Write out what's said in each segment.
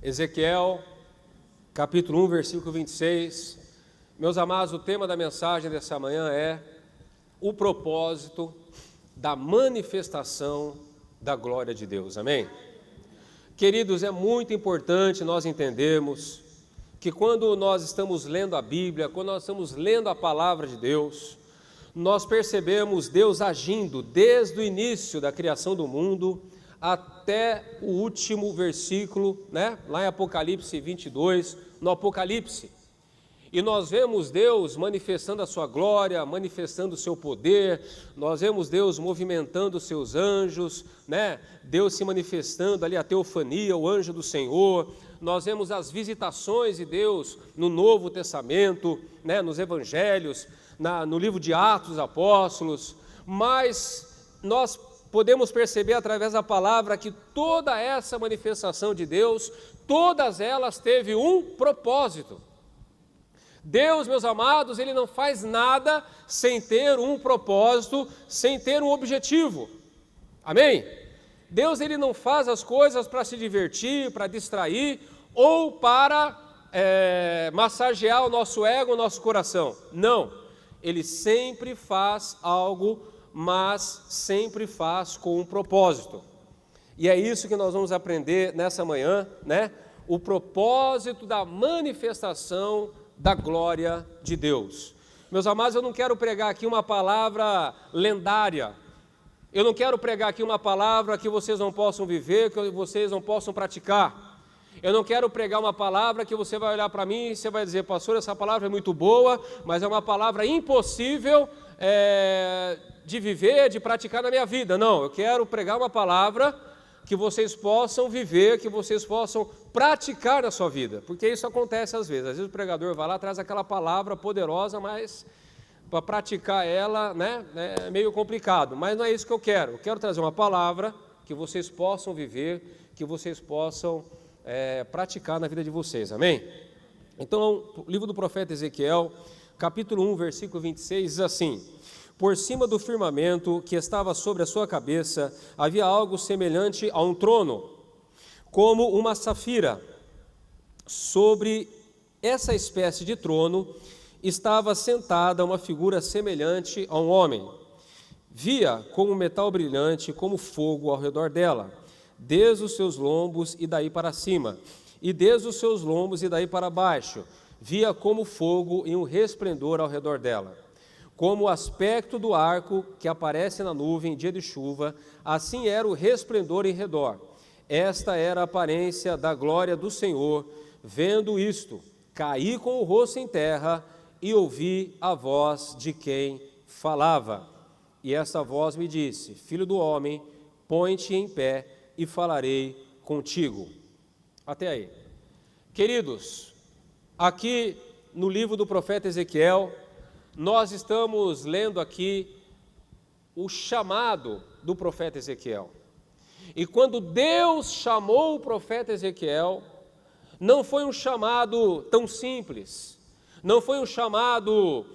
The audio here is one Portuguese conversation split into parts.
Ezequiel, capítulo 1, versículo 26. Meus amados, o tema da mensagem dessa manhã é o propósito da manifestação da glória de Deus. Amém? Queridos, é muito importante nós entendermos que quando nós estamos lendo a Bíblia, quando nós estamos lendo a palavra de Deus, nós percebemos Deus agindo desde o início da criação do mundo até o último versículo, lá em Apocalipse 22, no Apocalipse. E nós vemos Deus manifestando a sua glória, manifestando o seu poder, nós vemos Deus movimentando os seus anjos, Deus se manifestando ali, a teofania, o anjo do Senhor. Nós vemos as visitações de Deus no Novo Testamento, nos Evangelhos, no livro de Atos dos Apóstolos, mas nós podemos perceber através da palavra que toda essa manifestação de Deus, todas elas teve um propósito. Deus, meus amados, Ele não faz nada sem ter um propósito, sem ter um objetivo. Amém? Deus, Ele não faz as coisas para se divertir, para distrair ou para massagear o nosso ego, o nosso coração. Não. Ele sempre faz algo, mas sempre faz com um propósito. E é isso que nós vamos aprender nessa manhã, O propósito da manifestação da glória de Deus. Meus amados, eu não quero pregar aqui uma palavra lendária. Eu não quero pregar aqui uma palavra que vocês não possam viver, que vocês não possam praticar. Eu não quero pregar uma palavra que você vai olhar para mim e você vai dizer: pastor, essa palavra é muito boa, mas é uma palavra impossível de viver, de praticar na minha vida. Não, eu quero pregar uma palavra que vocês possam viver, que vocês possam praticar na sua vida, porque isso acontece às vezes o pregador vai lá, traz aquela palavra poderosa, mas para praticar ela, é meio complicado, mas não é isso que eu quero trazer uma palavra que vocês possam viver, que vocês possam praticar na vida de vocês, amém? Então, o livro do profeta Ezequiel, capítulo 1, versículo 26, diz assim: por cima do firmamento que estava sobre a sua cabeça, havia algo semelhante a um trono, como uma safira. Sobre essa espécie de trono estava sentada uma figura semelhante a um homem. Via como metal brilhante, como fogo ao redor dela, desde os seus lombos e daí para cima, e desde os seus lombos e daí para baixo. Via como fogo e um resplendor ao redor dela. Como o aspecto do arco que aparece na nuvem em dia de chuva, assim era o resplendor em redor. Esta era a aparência da glória do Senhor. Vendo isto, caí com o rosto em terra e ouvi a voz de quem falava. E essa voz me disse: filho do homem, põe-te em pé e falarei contigo. Até aí. Queridos, aqui no livro do profeta Ezequiel, nós estamos lendo aqui o chamado do profeta Ezequiel. E quando Deus chamou o profeta Ezequiel, não foi um chamado tão simples, não foi um chamado,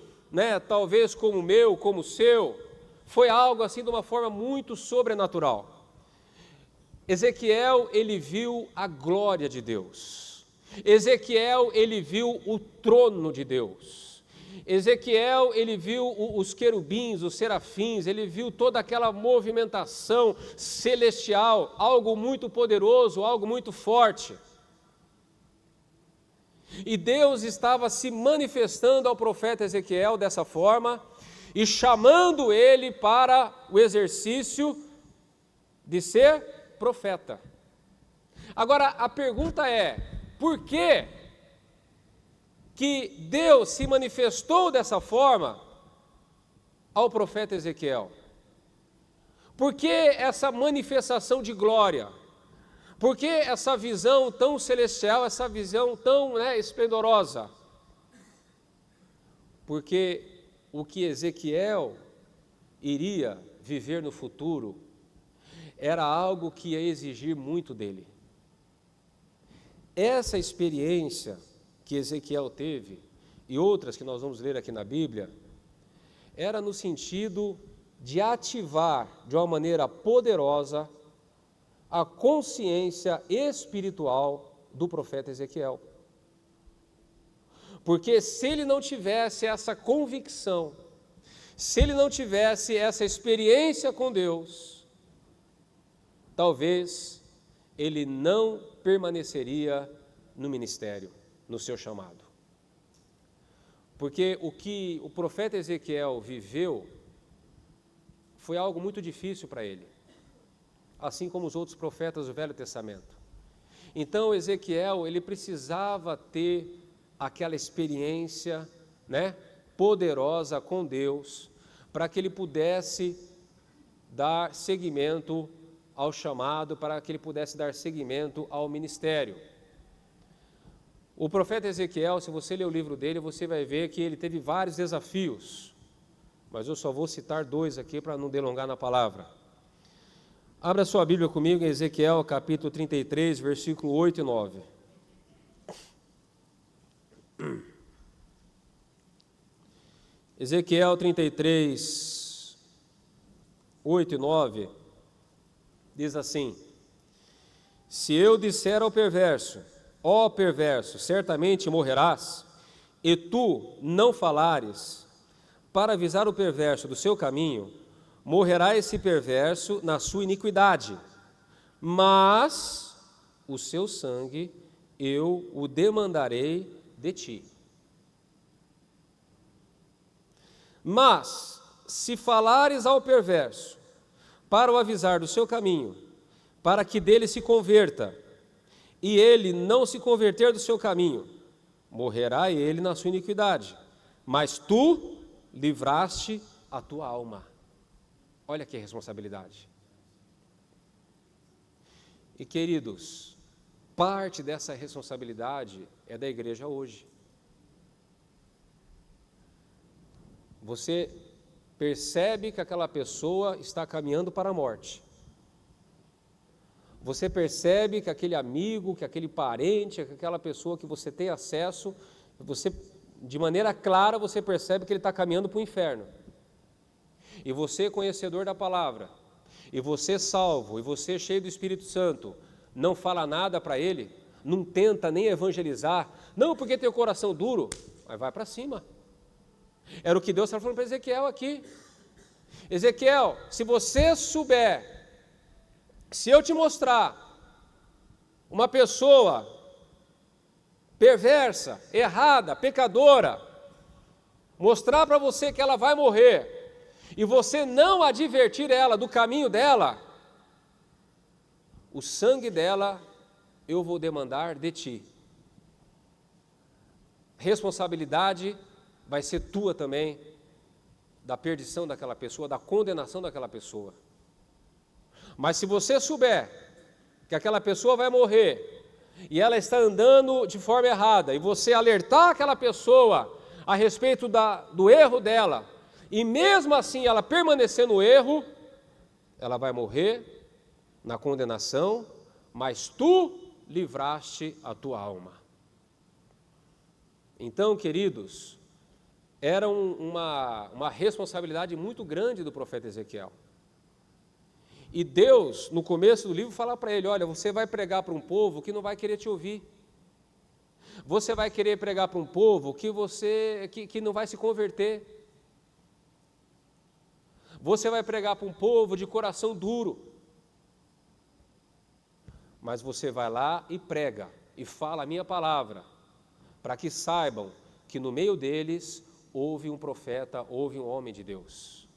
talvez como o meu, como o seu, foi algo assim de uma forma muito sobrenatural. Ezequiel, ele viu a glória de Deus. Ezequiel, ele viu o trono de Deus. Ezequiel, ele viu os querubins, os serafins, ele viu toda aquela movimentação celestial, algo muito poderoso, algo muito forte. E Deus estava se manifestando ao profeta Ezequiel dessa forma e chamando ele para o exercício de ser profeta. Agora, a pergunta é: por que Deus se manifestou dessa forma ao profeta Ezequiel? Por que essa manifestação de glória? Por que essa visão tão celestial, essa visão tão esplendorosa? Porque o que Ezequiel iria viver no futuro era algo que ia exigir muito dele. Essa experiência que Ezequiel teve, e outras que nós vamos ler aqui na Bíblia, era no sentido de ativar de uma maneira poderosa a consciência espiritual do profeta Ezequiel. Porque se ele não tivesse essa convicção, se ele não tivesse essa experiência com Deus, talvez ele não permaneceria no ministério, no seu chamado. Porque o que o profeta Ezequiel viveu foi algo muito difícil para ele, assim como os outros profetas do Velho Testamento. Então Ezequiel, ele precisava ter aquela experiência, poderosa com Deus, para que ele pudesse dar seguimento ao chamado, para que ele pudesse dar seguimento ao ministério. O profeta Ezequiel, se você ler o livro dele, você vai ver que ele teve vários desafios, mas eu só vou citar 2 aqui para não delongar na palavra. Abra sua Bíblia comigo em Ezequiel, capítulo 33, versículo 8 e 9. Ezequiel 33, 8 e 9, diz assim: Se eu disser ao perverso, ó perverso, certamente morrerás, e tu não falares, para avisar o perverso do seu caminho, morrerá esse perverso na sua iniquidade, mas o seu sangue eu o demandarei de ti. Mas, se falares ao perverso, para o avisar do seu caminho, para que dele se converta, e ele não se converter do seu caminho, morrerá ele na sua iniquidade, mas tu livraste a tua alma. Olha que responsabilidade. E queridos, parte dessa responsabilidade é da igreja hoje. Você percebe que aquela pessoa está caminhando para a morte. Você percebe que aquele amigo, que aquele parente, que aquela pessoa que você tem acesso, de maneira clara, você percebe que ele está caminhando para o inferno. E você, conhecedor da palavra, e você salvo, e você cheio do Espírito Santo, não fala nada para ele, não tenta nem evangelizar, não porque tem o coração duro, mas vai para cima. Era o que Deus estava falando para Ezequiel aqui. Ezequiel, se você souber, se eu te mostrar uma pessoa perversa, errada, pecadora, mostrar para você que ela vai morrer, e você não advertir ela do caminho dela, o sangue dela eu vou demandar de ti. Responsabilidade vai ser tua também, da perdição daquela pessoa, da condenação daquela pessoa. Mas se você souber que aquela pessoa vai morrer, e ela está andando de forma errada, e você alertar aquela pessoa a respeito do erro dela, e mesmo assim ela permanecer no erro, ela vai morrer na condenação, mas tu livraste a tua alma. Então, queridos, era uma responsabilidade muito grande do profeta Ezequiel. E Deus, no começo do livro, fala para ele: olha, você vai pregar para um povo que não vai querer te ouvir. Você vai querer pregar para um povo que não vai se converter. Você vai pregar para um povo de coração duro. Mas você vai lá e prega, e fala a minha palavra, para que saibam que no meio deles houve um profeta, houve um homem de Deus.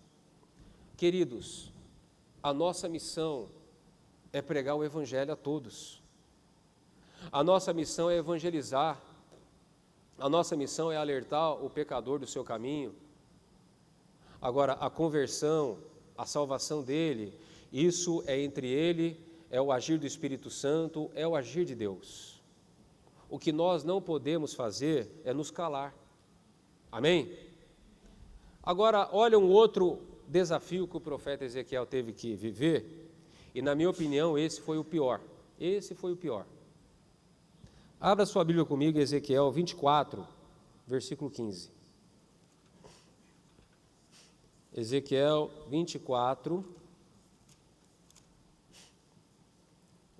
Queridos, a nossa missão é pregar o Evangelho a todos. A nossa missão é evangelizar. A nossa missão é alertar o pecador do seu caminho. Agora, a conversão, a salvação dele, isso é entre ele, é o agir do Espírito Santo, é o agir de Deus. O que nós não podemos fazer é nos calar. Amém? Agora, olha um outro desafio que o profeta Ezequiel teve que viver, e na minha opinião esse foi o pior. Esse foi o pior. Abra sua Bíblia comigo, Ezequiel 24, versículo 15. Ezequiel 24,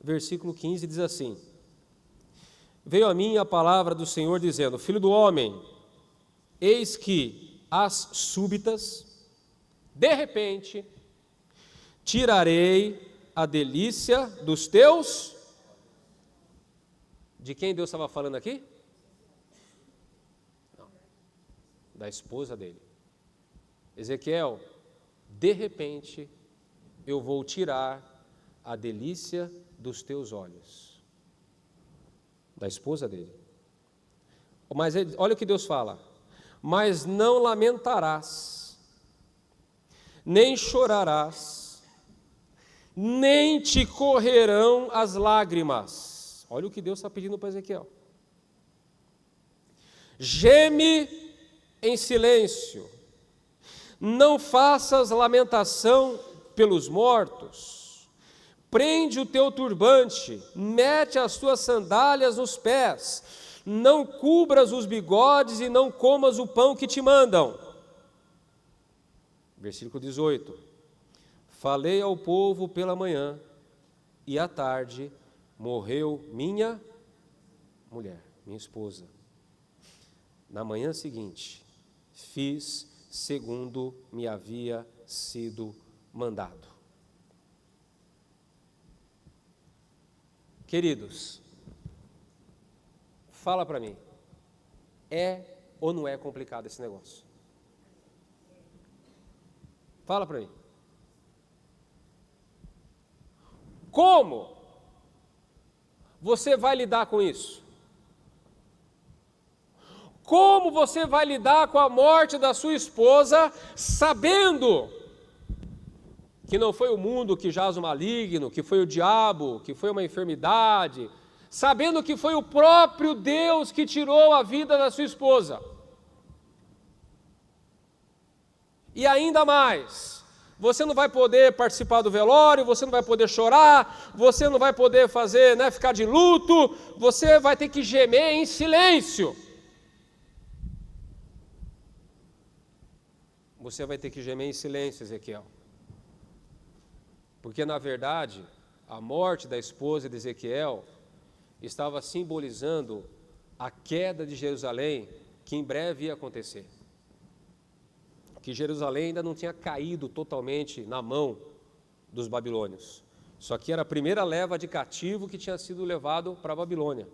versículo 15 diz assim: veio a mim a palavra do Senhor dizendo: Filho do homem, eis que às súbitas, de repente, tirarei a delícia dos teus... De quem Deus estava falando aqui? Não, da esposa dele. Ezequiel, de repente, eu vou tirar a delícia dos teus olhos. Da esposa dele. Mas olha o que Deus fala: mas não lamentarás, nem chorarás, nem te correrão as lágrimas. Olha o que Deus está pedindo para Ezequiel. Geme em silêncio, não faças lamentação pelos mortos, prende o teu turbante, mete as tuas sandálias nos pés, não cubras os bigodes e não comas o pão que te mandam. Versículo 18: falei ao povo pela manhã, e à tarde morreu minha mulher, minha esposa. Na manhã seguinte, fiz segundo me havia sido mandado. Queridos, fala para mim, é ou não é complicado esse negócio? Fala para mim. Como você vai lidar com isso? Como você vai lidar com a morte da sua esposa, sabendo que não foi o mundo que jaz o maligno, que foi o diabo, que foi uma enfermidade, sabendo que foi o próprio Deus que tirou a vida da sua esposa? E ainda mais, você não vai poder participar do velório, você não vai poder chorar, você não vai poder fazer, ficar de luto, você vai ter que gemer em silêncio. Você vai ter que gemer em silêncio, Ezequiel. Porque, na verdade, a morte da esposa de Ezequiel estava simbolizando a queda de Jerusalém, que em breve ia acontecer. Que Jerusalém ainda não tinha caído totalmente na mão dos babilônios. Só que era a primeira leva de cativo que tinha sido levado para a Babilônia.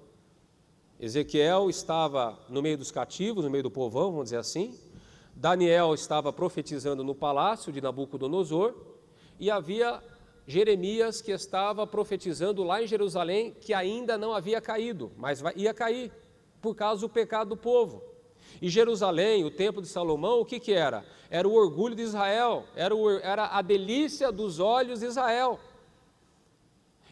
Ezequiel estava no meio dos cativos, no meio do povão, vamos dizer assim. Daniel estava profetizando no palácio de Nabucodonosor, e havia Jeremias que estava profetizando lá em Jerusalém, que ainda não havia caído, mas ia cair, por causa do pecado do povo. E Jerusalém, o templo de Salomão, o que era? Era o orgulho de Israel, era a delícia dos olhos de Israel.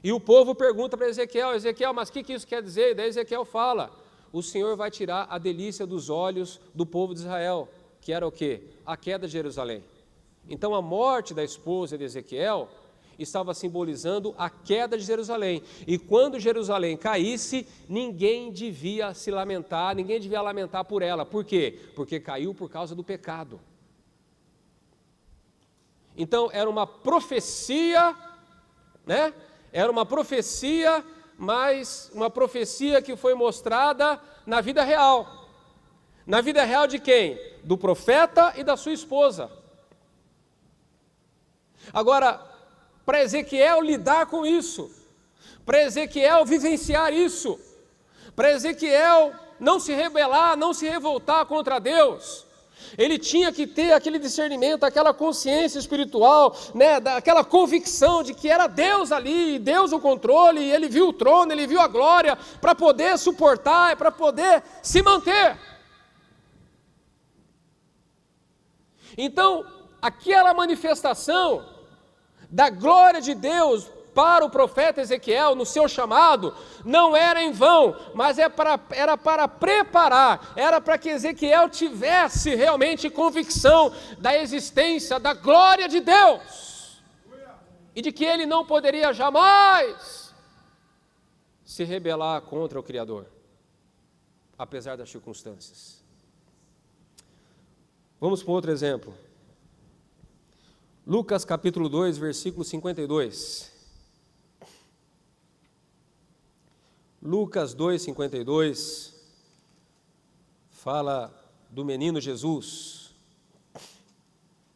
E o povo pergunta para Ezequiel: Ezequiel, mas o que isso quer dizer? E daí Ezequiel fala: o Senhor vai tirar a delícia dos olhos do povo de Israel, que era o quê? A queda de Jerusalém. Então a morte da esposa de Ezequiel estava simbolizando a queda de Jerusalém. E quando Jerusalém caísse, ninguém devia se lamentar, ninguém devia lamentar por ela. Por quê? Porque caiu por causa do pecado. Então era uma profecia, Era uma profecia, mas uma profecia que foi mostrada na vida real. Na vida real de quem? Do profeta e da sua esposa. Agora, para Ezequiel lidar com isso, para Ezequiel vivenciar isso, para Ezequiel não se rebelar, não se revoltar contra Deus, ele tinha que ter aquele discernimento, aquela consciência espiritual, aquela convicção de que era Deus ali, Deus o controle, e ele viu o trono, ele viu a glória, para poder suportar, para poder se manter. Então, aquela manifestação da glória de Deus para o profeta Ezequiel no seu chamado, não era em vão, mas era para preparar, era para que Ezequiel tivesse realmente convicção da existência, da glória de Deus, e de que ele não poderia jamais se rebelar contra o Criador, apesar das circunstâncias. Vamos para outro exemplo. Lucas capítulo 2, versículo 52. Lucas 2,52 fala do menino Jesus.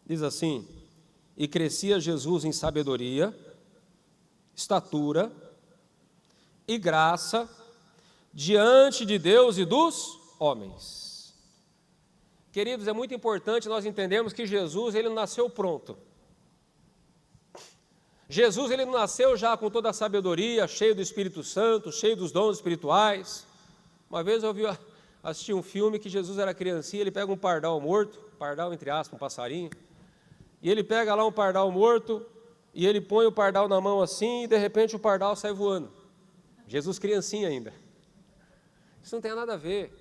Diz assim: e crescia Jesus em sabedoria, estatura e graça diante de Deus e dos homens. Queridos, é muito importante nós entendermos que Jesus, ele não nasceu pronto. Jesus, ele não nasceu já com toda a sabedoria, cheio do Espírito Santo, cheio dos dons espirituais. Uma vez eu assisti um filme que Jesus era criancinha, ele pega um pardal morto, pardal entre aspas, um passarinho, e ele pega lá um pardal morto, e ele põe o pardal na mão assim, e de repente o pardal sai voando. Jesus criancinha ainda. Isso não tem nada a ver.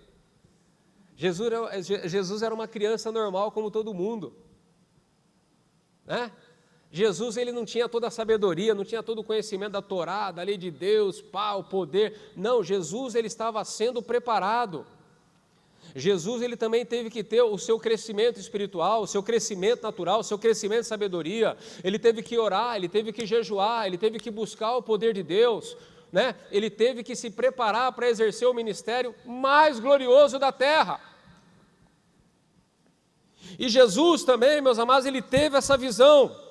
Jesus era uma criança normal como todo mundo, né? Jesus, ele não tinha toda a sabedoria, não tinha todo o conhecimento da Torá, da lei de Deus, o poder. Não, Jesus, ele estava sendo preparado. Jesus, ele também teve que ter o seu crescimento espiritual, o seu crescimento natural, o seu crescimento de sabedoria. Ele teve que orar, ele teve que jejuar, ele teve que buscar o poder de Deus, né? Ele teve que se preparar para exercer o ministério mais glorioso da terra. E Jesus também, meus amados, ele teve essa visão.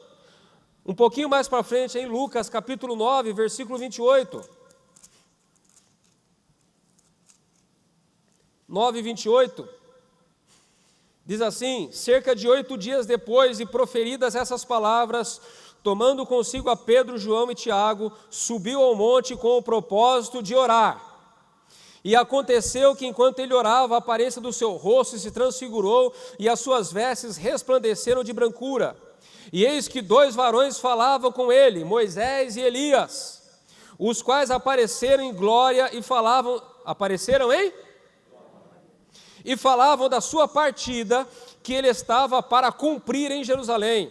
Um pouquinho mais para frente, em Lucas capítulo 9, versículo 28. 9:28, diz assim: cerca de 8 dias depois de proferidas essas palavras, tomando consigo a Pedro, João e Tiago, subiu ao monte com o propósito de orar. E aconteceu que enquanto ele orava, a aparência do seu rosto se transfigurou e as suas vestes resplandeceram de brancura. E eis que 2 varões falavam com ele, Moisés e Elias, os quais apareceram em glória e falavam, E falavam da sua partida, que ele estava para cumprir em Jerusalém.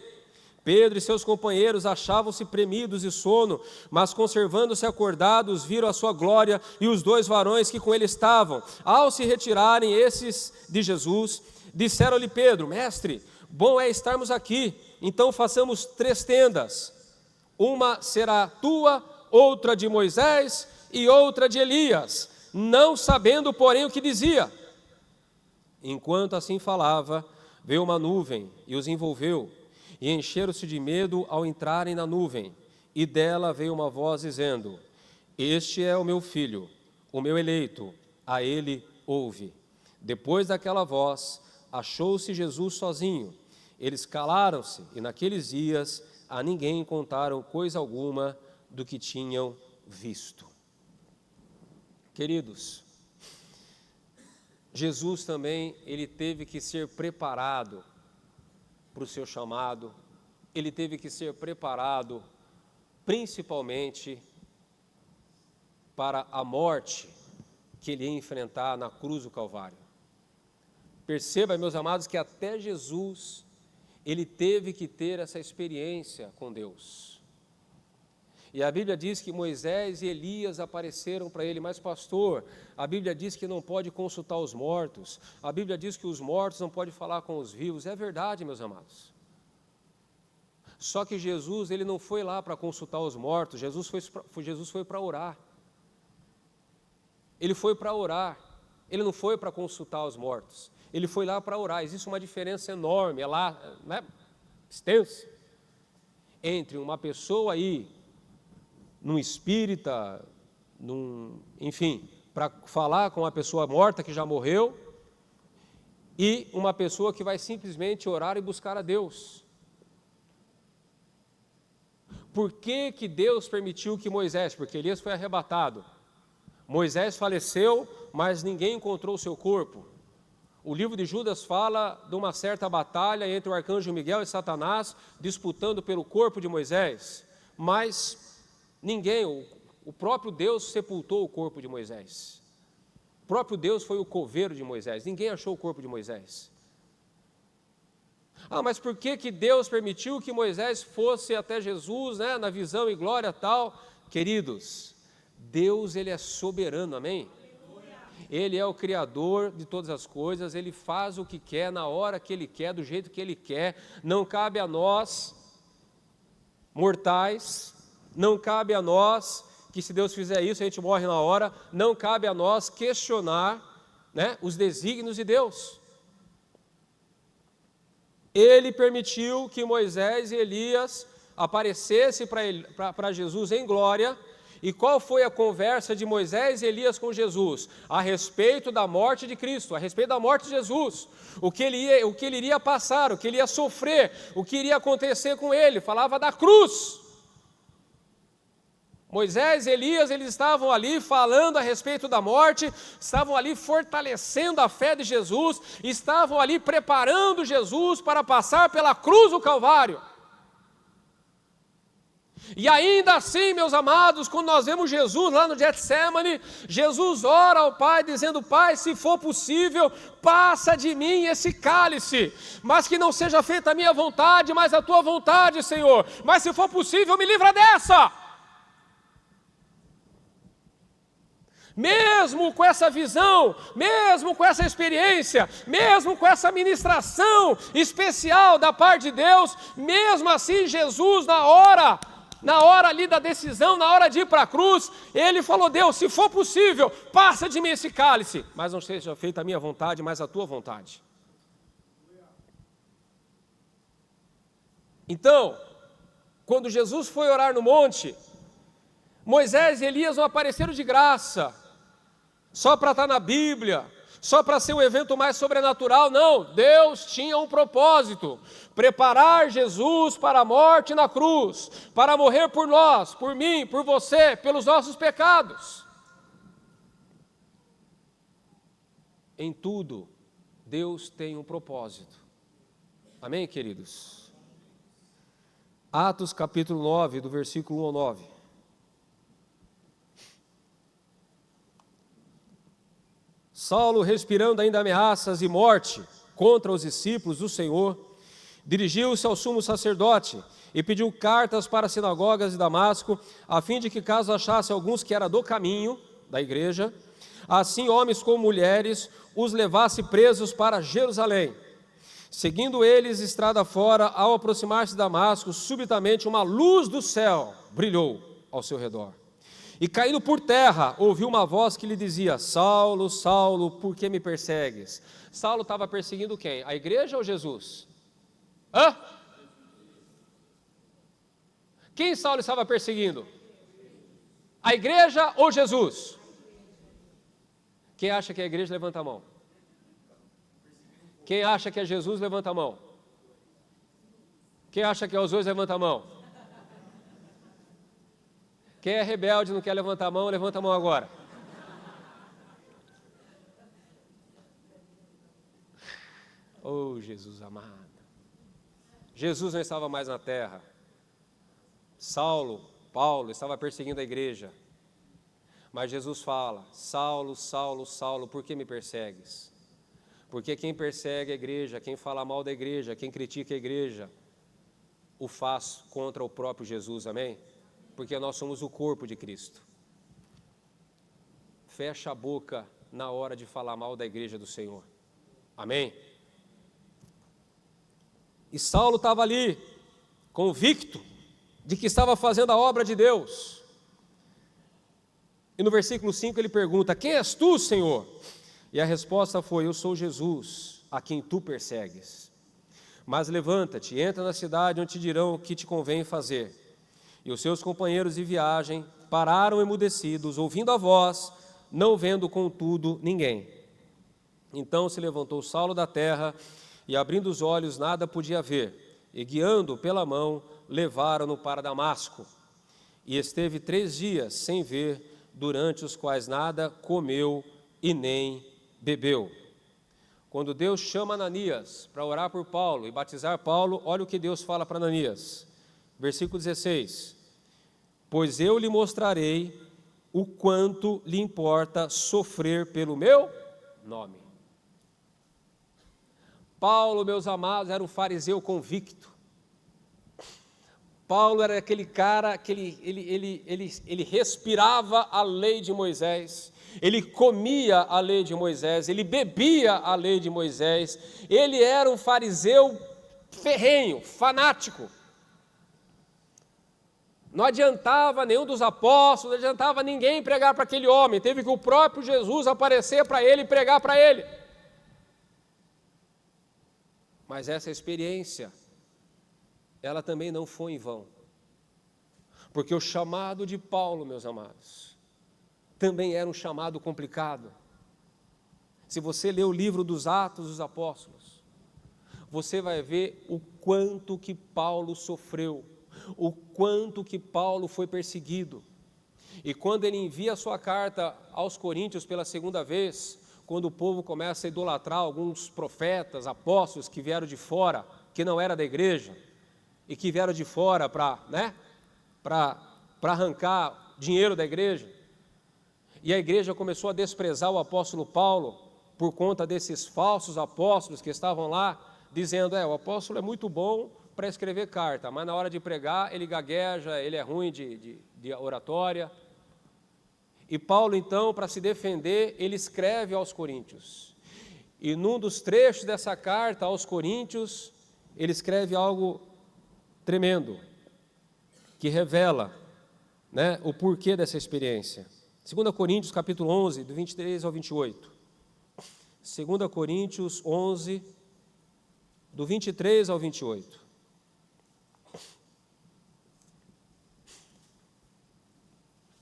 Pedro e seus companheiros achavam-se premidos de sono, mas conservando-se acordados, viram a sua glória e os 2 varões que com ele estavam. Ao se retirarem esses de Jesus, disseram-lhe Pedro: mestre, bom é estarmos aqui, então façamos 3 tendas, uma será tua, outra de Moisés e outra de Elias, não sabendo porém o que dizia. Enquanto assim falava, veio uma nuvem e os envolveu, e encheram-se de medo ao entrarem na nuvem, e dela veio uma voz dizendo: este é o meu filho, o meu eleito, a ele ouve. Depois daquela voz, achou-se Jesus sozinho. Eles calaram-se, e naqueles dias a ninguém contaram coisa alguma do que tinham visto. Queridos, Jesus também, ele teve que ser preparado para o seu chamado, ele teve que ser preparado principalmente para a morte que ele ia enfrentar na cruz do Calvário. Perceba, meus amados, que até Jesus, ele teve que ter essa experiência com Deus. E a Bíblia diz que Moisés e Elias apareceram para ele, mas pastor, a Bíblia diz que não pode consultar os mortos, a Bíblia diz que os mortos não podem falar com os vivos. É verdade, meus amados. Só que Jesus, ele não foi lá para consultar os mortos, Jesus foi para orar. Ele foi para orar, ele não foi para consultar os mortos, ele foi lá para orar. Existe uma diferença enorme, extensa, entre uma pessoa aí, num espírita, enfim, para falar com uma pessoa morta que já morreu, e uma pessoa que vai simplesmente orar e buscar a Deus. Por que que Deus permitiu que Moisés, porque Elias foi arrebatado, Moisés faleceu, mas ninguém encontrou o seu corpo. O livro de Judas fala de uma certa batalha entre o arcanjo Miguel e Satanás, disputando pelo corpo de Moisés, mas ninguém, o próprio Deus sepultou o corpo de Moisés. O próprio Deus foi o coveiro de Moisés, ninguém achou o corpo de Moisés. Mas por que que Deus permitiu que Moisés fosse até Jesus, né, na visão e glória tal? Queridos, Deus, ele é soberano, amém? Ele é o Criador de todas as coisas, ele faz o que quer, na hora que ele quer, do jeito que ele quer. Não cabe a nós, mortais, não cabe a nós que se Deus fizer isso, a gente morre na hora, não cabe a nós questionar, né, os desígnios de Deus. Ele permitiu que Moisés e Elias aparecessem para Jesus em glória. E qual foi a conversa de Moisés e Elias com Jesus? A respeito da morte de Cristo, a respeito da morte de Jesus. O que ele iria passar, o que ele ia sofrer, o que iria acontecer com ele. Falava da cruz. Moisés e Elias, eles estavam ali falando a respeito da morte, estavam ali fortalecendo a fé de Jesus, estavam ali preparando Jesus para passar pela cruz do Calvário. E ainda assim, meus amados, quando nós vemos Jesus lá no Getsemane, Jesus ora ao Pai dizendo: Pai, se for possível, passa de mim esse cálice, mas que não seja feita a minha vontade, mas a tua vontade, Senhor. Mas se for possível, me livra dessa. Mesmo com essa visão, mesmo com essa experiência, mesmo com essa ministração especial da parte de Deus, mesmo assim Jesus na hora ali da decisão, na hora de ir para a cruz, ele falou: Deus, se for possível, passa de mim esse cálice, mas não seja feita a minha vontade, mas a tua vontade. Então, quando Jesus foi orar no monte, Moisés e Elias não apareceram de graça, só para estar na Bíblia, só para ser um evento mais sobrenatural. Não, Deus tinha um propósito: preparar Jesus para a morte na cruz, para morrer por nós, por mim, por você, pelos nossos pecados. Em tudo, Deus tem um propósito. Amém, queridos? Atos capítulo 9, do versículo 1 ao 9. Saulo, respirando ainda ameaças e morte contra os discípulos do Senhor, dirigiu-se ao sumo sacerdote e pediu cartas para as sinagogas de Damasco, a fim de que, caso achasse alguns que era do caminho da igreja, assim homens como mulheres, os levasse presos para Jerusalém. Seguindo eles estrada fora, ao aproximar-se de Damasco, subitamente uma luz do céu brilhou ao seu redor. E caindo por terra, ouviu uma voz que lhe dizia: Saulo, Saulo, por que me persegues? Saulo estava perseguindo quem? A igreja ou Jesus? Hã? Quem Saulo estava perseguindo? A igreja ou Jesus? Quem acha que é a igreja, levanta a mão. Quem acha que é Jesus, levanta a mão. Quem acha que é os dois, levanta a mão. Quem é rebelde e não quer levantar a mão, levanta a mão agora. Oh, Jesus amado. Jesus não estava mais na terra. Paulo, estava perseguindo a igreja. Mas Jesus fala: Saulo, Saulo, Saulo, por que me persegues? Porque quem persegue a igreja, quem fala mal da igreja, quem critica a igreja, o faz contra o próprio Jesus, amém? Porque nós somos o corpo de Cristo. Fecha a boca na hora de falar mal da igreja do Senhor. Amém? E Saulo estava ali, convicto de que estava fazendo a obra de Deus. E no versículo 5 ele pergunta: quem és tu, Senhor? E a resposta foi: eu sou Jesus, a quem tu persegues. Mas levanta-te, entra na cidade onde te dirão o que te convém fazer. E os seus companheiros de viagem pararam emudecidos, ouvindo a voz, não vendo contudo ninguém. Então se levantou Saulo da terra, e abrindo os olhos nada podia ver, e guiando-o pela mão, levaram-no para Damasco. E esteve 3 dias sem ver, durante os quais nada comeu e nem bebeu. Quando Deus chama Ananias para orar por Paulo e batizar Paulo, olha o que Deus fala para Ananias. Versículo 16: pois eu lhe mostrarei o quanto lhe importa sofrer pelo meu nome. Paulo, meus amados, era um fariseu convicto. Paulo era aquele cara que ele respirava a lei de Moisés, ele comia a lei de Moisés, ele bebia a lei de Moisés, ele era um fariseu ferrenho, fanático. Não adiantava nenhum dos apóstolos, não adiantava ninguém pregar para aquele homem, teve que o próprio Jesus aparecer para ele e pregar para ele. Mas essa experiência, ela também não foi em vão, porque o chamado de Paulo, meus amados, também era um chamado complicado. Se você ler o livro dos Atos dos Apóstolos, você vai ver o quanto que Paulo sofreu, o quanto que Paulo foi perseguido. E quando ele envia a sua carta aos Coríntios pela segunda vez, quando o povo começa a idolatrar alguns profetas, apóstolos que vieram de fora, que não era da igreja, e que vieram de fora para arrancar dinheiro da igreja, e a igreja começou a desprezar o apóstolo Paulo, por conta desses falsos apóstolos que estavam lá, dizendo, o apóstolo é muito bom para escrever carta, mas na hora de pregar ele gagueja, ele é ruim de oratória. E Paulo então, para se defender, ele escreve aos Coríntios. E num dos trechos dessa carta aos Coríntios, ele escreve algo tremendo, que revela, o porquê dessa experiência. 2 Coríntios capítulo 11, do 23 ao 28. 2 Coríntios 11, do 23 ao 28.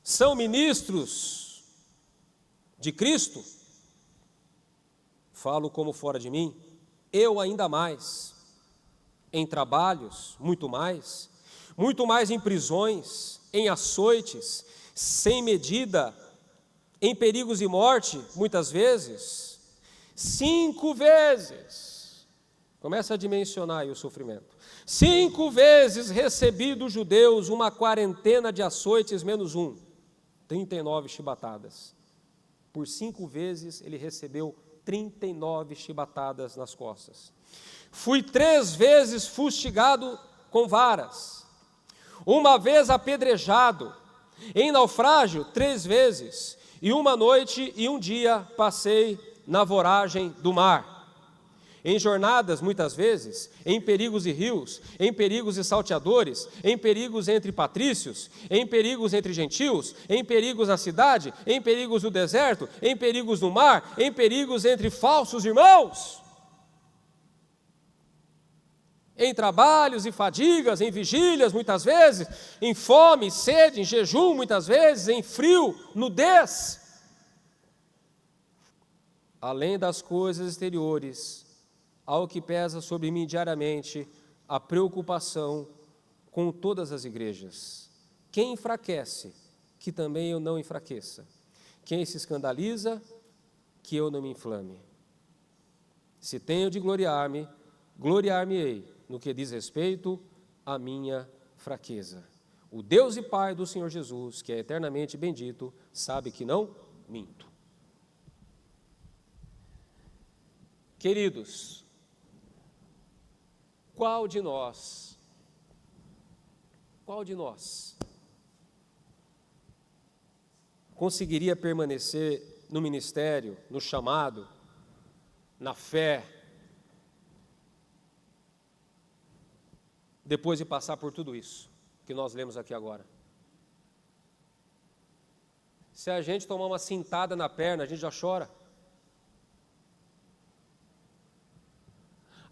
São ministros de Cristo? Falo como fora de mim, eu ainda mais, em trabalhos, muito mais em prisões, em açoites, sem medida, em perigos de morte, muitas vezes, 5 vezes, começa a dimensionar aí o sofrimento, 5 vezes recebi dos judeus uma quarentena de açoites menos 1, 39 chibatadas. Por 5 vezes ele recebeu 39 chibatadas nas costas. Fui 3 vezes fustigado com varas, 1 vez apedrejado, em naufrágio 3 vezes, e 1 noite e 1 dia passei na voragem do mar. Em jornadas, muitas vezes, em perigos e rios, em perigos e salteadores, em perigos entre patrícios, em perigos entre gentios, em perigos na cidade, em perigos no deserto, em perigos no mar, em perigos entre falsos irmãos, em trabalhos e fadigas, em vigílias, muitas vezes, em fome, sede, em jejum, muitas vezes, em frio, nudez. Além das coisas exteriores, ao que pesa sobre mim diariamente a preocupação com todas as igrejas. Quem enfraquece, que também eu não enfraqueça. Quem se escandaliza, que eu não me inflame. Se tenho de gloriar-me, gloriar-me-ei no que diz respeito à minha fraqueza. O Deus e Pai do Senhor Jesus, que é eternamente bendito, sabe que não minto. Queridos, qual de nós conseguiria permanecer no ministério, no chamado, na fé, depois de passar por tudo isso que nós lemos aqui agora? Se a gente tomar uma cintada na perna, a gente já chora.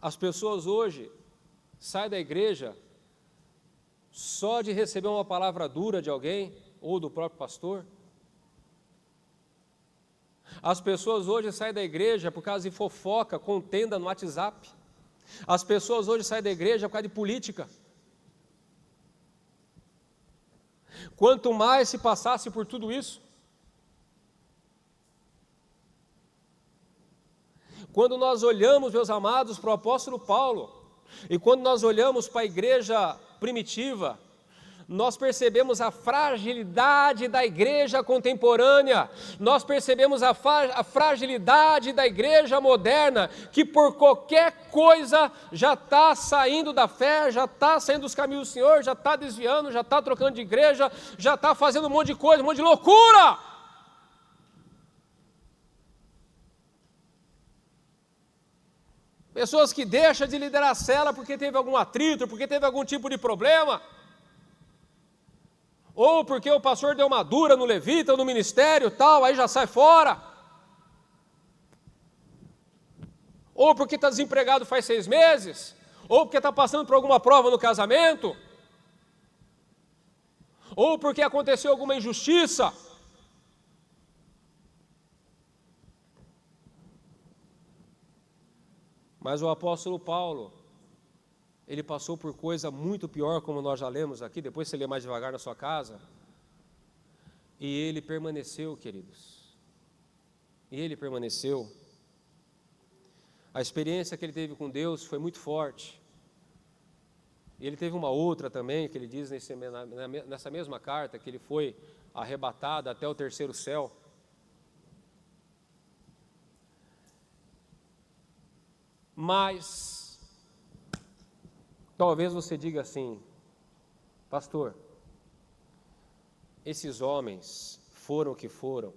As pessoas hoje saem da igreja só de receber uma palavra dura de alguém ou do próprio pastor. As pessoas hoje saem da igreja por causa de fofoca, contenda no WhatsApp. As pessoas hoje saem da igreja por causa de política. Quanto mais se passasse por tudo isso, quando nós olhamos, meus amados, para o apóstolo Paulo, e quando nós olhamos para a igreja primitiva, nós percebemos a fragilidade da igreja contemporânea, nós percebemos a fragilidade da igreja moderna, que por qualquer coisa já está saindo da fé, já está saindo dos caminhos do Senhor, já está desviando, já está trocando de igreja, já está fazendo um monte de coisa, um monte de loucura. Pessoas que deixam de liderar a célula porque teve algum atrito, porque teve algum tipo de problema. ou porque o pastor deu uma dura no levita ou no ministério tal, aí já sai fora, ou porque está desempregado faz 6 meses, ou porque está passando por alguma prova no casamento, ou porque aconteceu alguma injustiça. Mas o apóstolo Paulo, ele passou por coisa muito pior, como nós já lemos aqui, depois você lê mais devagar na sua casa, e ele permaneceu, queridos, e ele permaneceu. A experiência que ele teve com Deus foi muito forte, e ele teve uma outra também, que ele diz nessa mesma carta, que ele foi arrebatado até o 3º céu. Mas, talvez você diga assim, pastor, esses homens foram o que foram,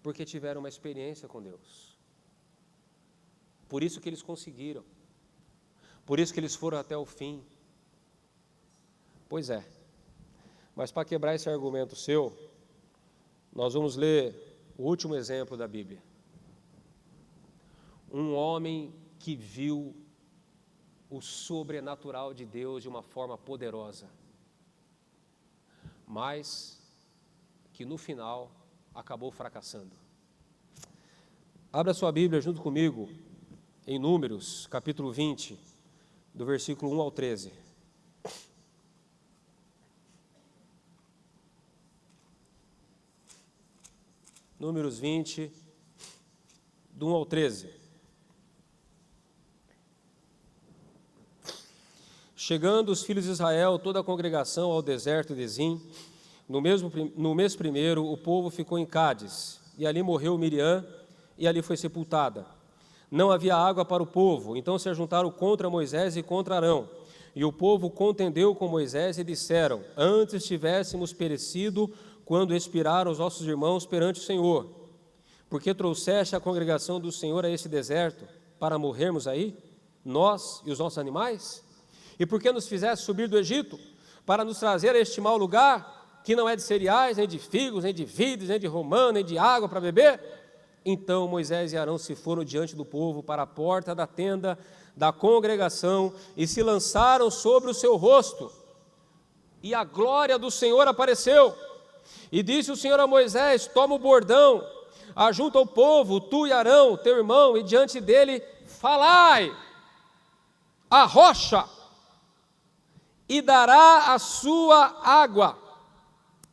porque tiveram uma experiência com Deus. Por isso que eles conseguiram. Por isso que eles foram até o fim. Pois é. Mas para quebrar esse argumento seu, nós vamos ler o último exemplo da Bíblia. Um homem que viu o sobrenatural de Deus de uma forma poderosa, mas que no final acabou fracassando. Abra sua Bíblia junto comigo em Números, capítulo 20, do versículo 1 ao 13. Números 20, do 1 ao 13. Chegando os filhos de Israel, toda a congregação ao deserto de Zim, no mês primeiro, o povo ficou em Cádiz, e ali morreu Miriam, e ali foi sepultada. Não havia água para o povo, então se ajuntaram contra Moisés e contra Arão. E o povo contendeu com Moisés e disseram: antes tivéssemos perecido quando expiraram os nossos irmãos perante o Senhor. Porque trouxeste a congregação do Senhor a esse deserto, para morrermos aí, nós e os nossos animais? E por que nos fizeste subir do Egito, para nos trazer a este mau lugar, que não é de cereais, nem de figos, nem de vides, nem de romã, nem de água para beber? Então Moisés e Arão se foram diante do povo para a porta da tenda da congregação e se lançaram sobre o seu rosto. E a glória do Senhor apareceu. E disse o Senhor a Moisés: toma o bordão, ajunta o povo, tu e Arão, teu irmão, e diante dele falai a rocha, e dará a sua água,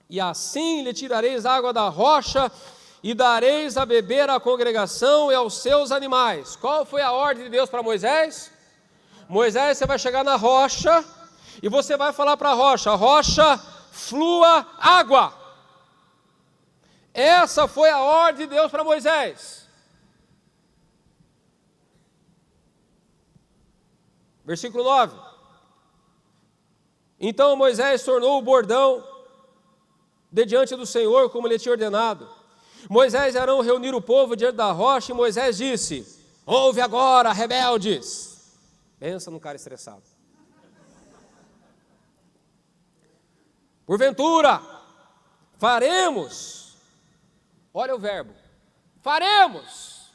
e assim lhe tirareis água da rocha, e dareis a beber à congregação e aos seus animais. Qual foi a ordem de Deus para Moisés? Moisés, você vai chegar na rocha, e você vai falar para a rocha, flua água. Essa foi a ordem de Deus para Moisés. Versículo 9. Então Moisés tornou o bordão de diante do Senhor, como lhe tinha ordenado. Moisés e Arão reuniram o povo diante da rocha, e Moisés disse: ouve agora, rebeldes. Pensa num cara estressado. Porventura, faremos, olha o verbo, faremos,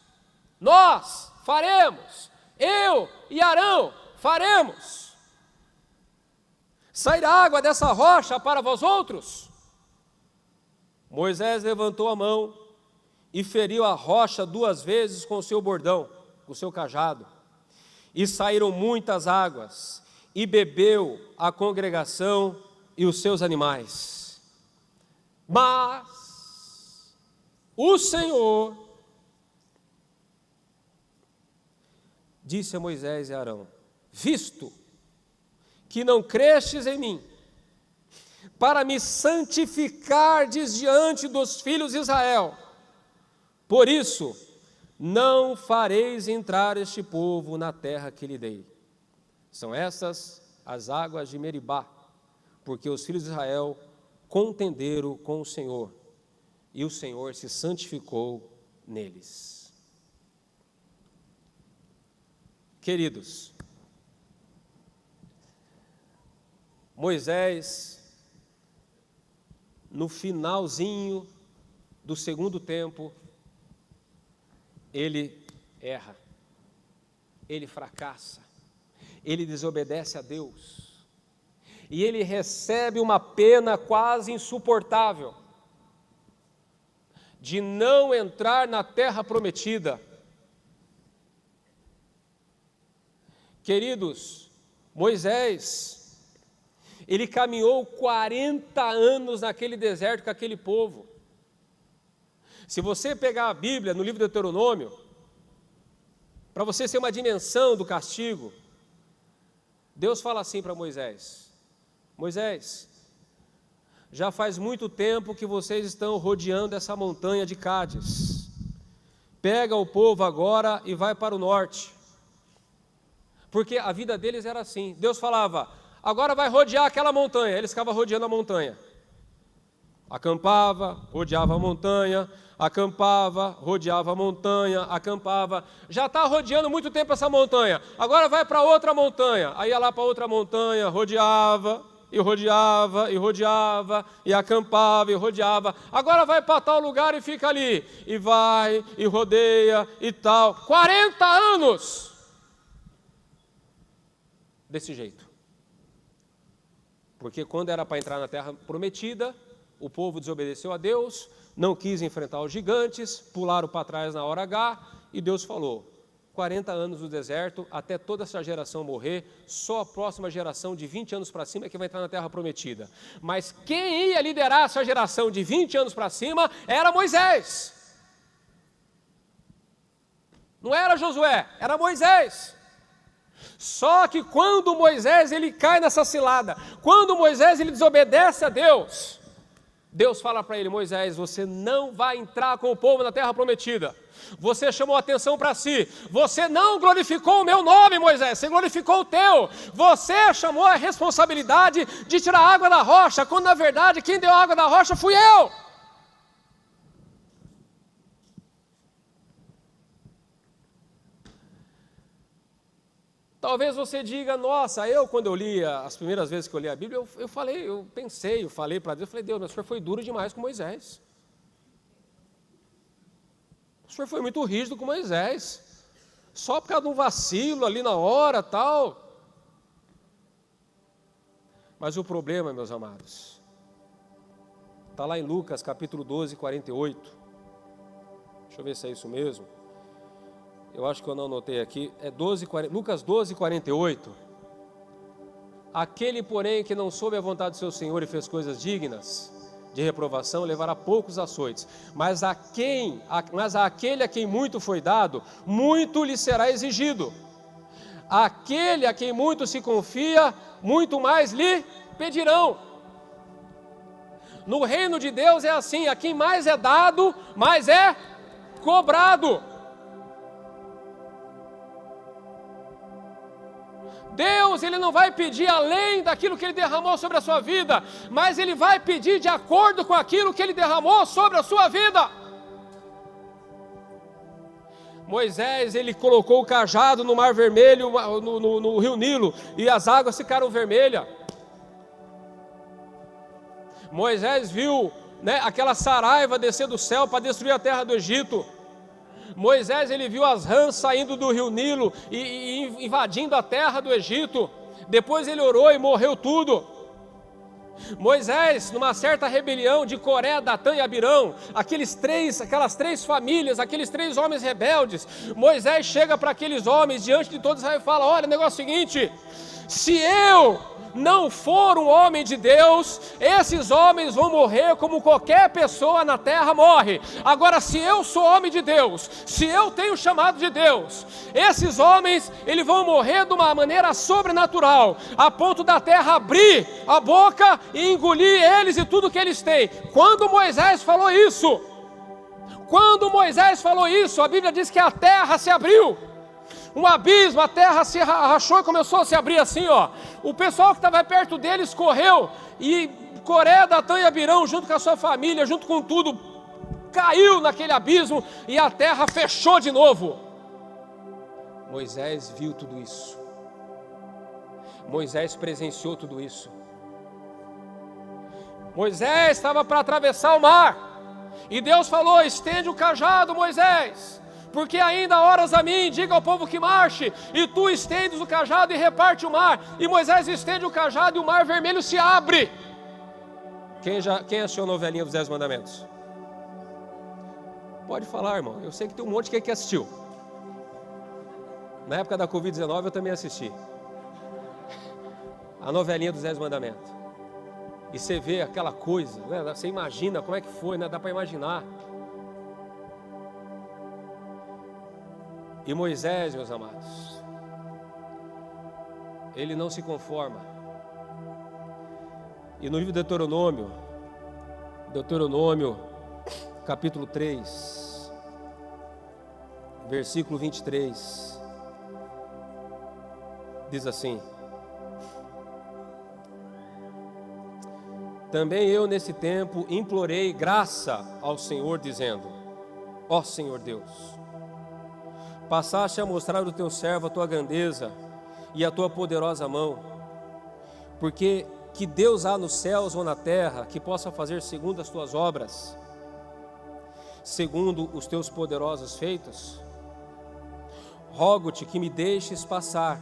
nós faremos, eu e Arão faremos sair água dessa rocha para vós outros? Moisés levantou a mão e feriu a rocha 2 vezes com o seu bordão, com o seu cajado, e saíram muitas águas, e bebeu a congregação e os seus animais. Mas o Senhor disse a Moisés e Arão: visto que não crestes em mim, para me santificardes diante dos filhos de Israel, por isso não fareis entrar este povo na terra que lhe dei. São essas as águas de Meribá, porque os filhos de Israel contenderam com o Senhor, e o Senhor se santificou neles. Queridos, Moisés no finalzinho do segundo tempo, ele erra, ele fracassa, ele desobedece a Deus, e ele recebe uma pena quase insuportável, de não entrar na terra prometida. Queridos, Moisés, ele caminhou 40 anos naquele deserto com aquele povo. Se você pegar a Bíblia, no livro de Deuteronômio, para você ter uma dimensão do castigo, Deus fala assim para Moisés: Moisés, já faz muito tempo que vocês estão rodeando essa montanha de Cádiz. Pega o povo agora e vai para o norte. Porque a vida deles era assim. Deus falava: agora vai rodear aquela montanha. Eles ficavam rodeando a montanha. Acampava, rodeava a montanha, acampava, rodeava a montanha, acampava. Já está rodeando muito tempo essa montanha. Agora vai para outra montanha. Aí ia lá para outra montanha, rodeava, e rodeava, e rodeava, e acampava, e rodeava. Agora vai para tal lugar e fica ali. E vai, e rodeia, e tal. 40 anos! Desse jeito. Porque quando era para entrar na terra prometida, o povo desobedeceu a Deus, não quis enfrentar os gigantes, pularam para trás na hora H, e Deus falou: 40 anos no deserto, até toda essa geração morrer, só a próxima geração de 20 anos para cima é que vai entrar na terra prometida. Mas quem ia liderar essa geração de 20 anos para cima era Moisés. Não era Josué, era Moisés. Só que quando Moisés ele cai nessa cilada, quando Moisés ele desobedece a Deus, Deus fala para ele: Moisés, você não vai entrar com o povo na terra prometida. Você chamou a atenção para si. Você não glorificou o meu nome, Moisés, você glorificou o teu. Você chamou a responsabilidade de tirar água da rocha, quando na verdade quem deu água da rocha fui eu. Talvez você diga: nossa, quando eu li, as primeiras vezes que eu li a Bíblia, eu falei para Deus, eu falei: Deus, mas o Senhor foi duro demais com Moisés. O Senhor foi muito rígido com Moisés, só por causa de um vacilo ali na hora, tal. Mas o problema, meus amados, está lá em Lucas capítulo 12, 48. Deixa eu ver se é isso mesmo. Eu acho que eu não anotei aqui, Lucas 12, 48. Aquele, porém, que não soube a vontade do seu Senhor e fez coisas dignas de reprovação, levará poucos açoites. Mas àquele a quem muito foi dado, muito lhe será exigido. Aquele a quem muito se confia, muito mais lhe pedirão. No reino de Deus é assim: a quem mais é dado, mais é cobrado. Deus, Ele não vai pedir além daquilo que Ele derramou sobre a sua vida, mas Ele vai pedir de acordo com aquilo que Ele derramou sobre a sua vida. Moisés, ele colocou o cajado no Mar Vermelho, no Rio Nilo, e as águas ficaram vermelhas. Moisés viu, aquela saraiva descer do céu para destruir a terra do Egito. Moisés, ele viu as rãs saindo do rio Nilo e invadindo a terra do Egito. Depois ele orou e morreu tudo. Moisés, numa certa rebelião de Coré, Datã e Abirão, aquelas três famílias, aqueles 3 homens rebeldes, Moisés chega para aqueles homens diante de todos Israel e fala: olha, o negócio é o seguinte, se eu não for um homem de Deus, esses homens vão morrer como qualquer pessoa na terra morre. Agora, se eu sou homem de Deus, se eu tenho chamado de Deus, esses homens, eles vão morrer de uma maneira sobrenatural, a ponto da terra abrir a boca e engolir eles e tudo que eles têm. Quando Moisés falou isso, a Bíblia diz que a terra se abriu. Um abismo, a terra se rachou e começou a se abrir assim, ó. O pessoal que estava perto deles correu, e Coré, Datã e Abirão, junto com a sua família, junto com tudo, caiu naquele abismo e a terra fechou de novo. Moisés viu tudo isso. Moisés presenciou tudo isso. Moisés estava para atravessar o mar, e Deus falou: estende o cajado, Moisés, porque ainda há horas a mim, diga ao povo que marche, e tu estendes o cajado e reparte o mar. E Moisés estende o cajado e o mar vermelho se abre. Quem assistiu a novelinha dos 10 mandamentos? Pode falar, irmão, eu sei que tem um monte que assistiu. Na época da Covid-19 eu também assisti a novelinha dos 10 mandamentos. E você vê aquela coisa, né? Você imagina como é que foi, né? Dá para imaginar. E Moisés, meus amados, ele não se conforma. E no livro de Deuteronômio, capítulo 3, versículo 23, diz assim: também eu nesse tempo implorei graça ao Senhor, dizendo: ó Senhor Deus, passaste a mostrar ao teu servo a tua grandeza e a tua poderosa mão, porque que Deus há nos céus ou na terra que possa fazer segundo as tuas obras, segundo os teus poderosos feitos? Rogo-te que me deixes passar,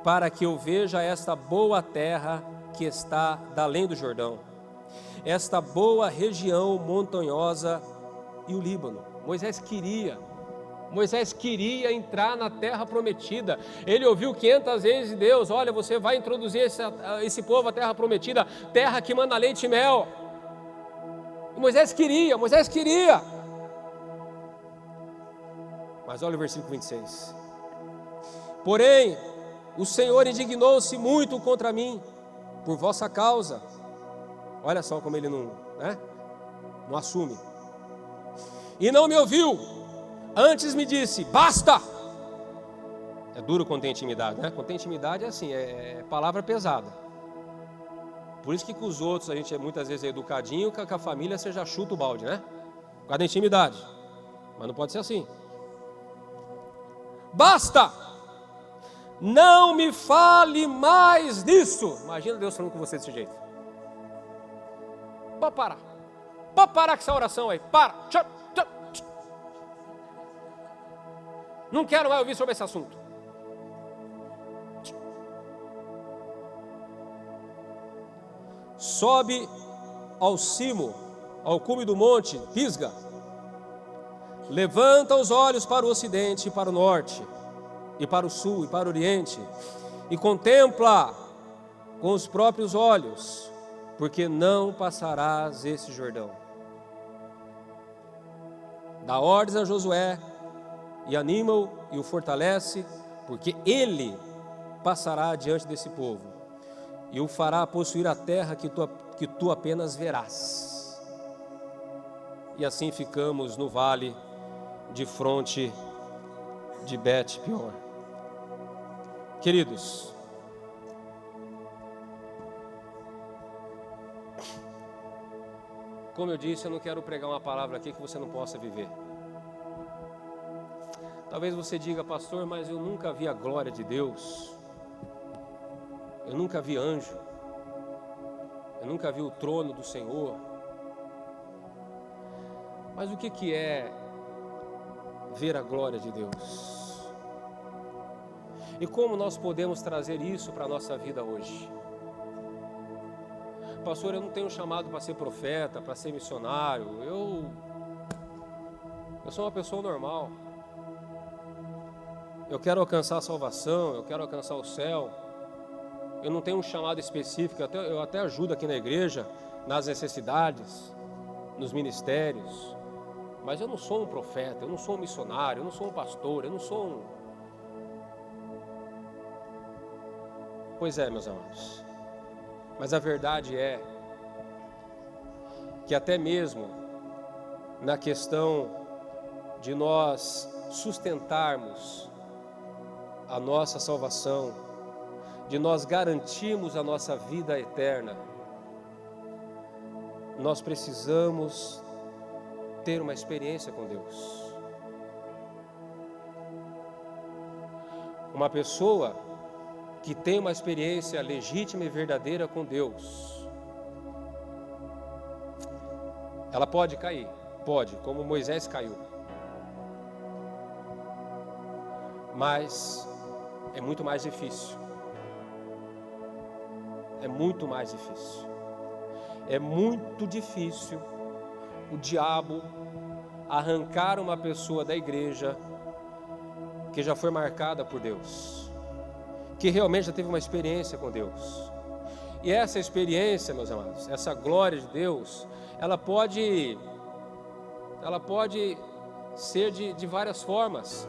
para que eu veja esta boa terra que está da além do Jordão, esta boa região montanhosa e o Líbano. Moisés queria entrar na terra prometida. Ele ouviu 500 vezes de Deus: olha, você vai introduzir esse povo à terra prometida, terra que manda leite e mel. E Moisés queria. Mas olha o versículo 26. Porém, o Senhor indignou-se muito contra mim, por vossa causa. Olha só como ele não assume. E não me ouviu, antes me disse: basta. É duro quando tem intimidade, né? Quando tem intimidade é assim, é palavra pesada. Por isso que com os outros a gente muitas vezes é educadinho, com a família você já chuta o balde, né? Por causa da intimidade. Mas não pode ser assim. Basta! Não me fale mais disso. Imagina Deus falando com você desse jeito. Pode parar com essa oração aí. Para. Não quero mais ouvir sobre esse assunto. Sobe ao cimo, ao cume do monte Pisga. Levanta os olhos para o ocidente e para o norte, e para o sul e para o oriente, e contempla com os próprios olhos, porque não passarás esse Jordão. Dá ordens a Josué, e anima-o e o fortalece, porque ele passará adiante desse povo, e o fará possuir a terra que tu apenas verás. E assim ficamos no vale de fronte de Bet-peor. Queridos, como eu disse, eu não quero pregar uma palavra aqui que você não possa viver. Talvez você diga: pastor, mas eu nunca vi a glória de Deus, eu nunca vi anjo, eu nunca vi o trono do Senhor. Mas o que é ver a glória de Deus? E como nós podemos trazer isso para a nossa vida hoje? Pastor, eu não tenho chamado para ser profeta, para ser missionário. Eu sou uma pessoa normal. Eu quero alcançar a salvação, eu quero alcançar o céu. Eu não tenho um chamado específico, eu até ajudo aqui na igreja, nas necessidades, nos ministérios. Mas eu não sou um profeta, eu não sou um missionário, eu não sou um pastor, eu não sou um... Pois é, meus amados. Mas a verdade é que até mesmo na questão de nós sustentarmos a nossa salvação, de nós garantirmos a nossa vida eterna, nós precisamos ter uma experiência com Deus. Uma pessoa que tem uma experiência legítima e verdadeira com Deus, Ela pode cair, pode, como Moisés caiu. Mas é muito mais difícil. É muito mais difícil. É muito difícil o diabo arrancar uma pessoa da igreja que já foi marcada por Deus, que realmente já teve uma experiência com Deus. E essa experiência, meus amados, essa glória de Deus, ela pode ser de várias formas.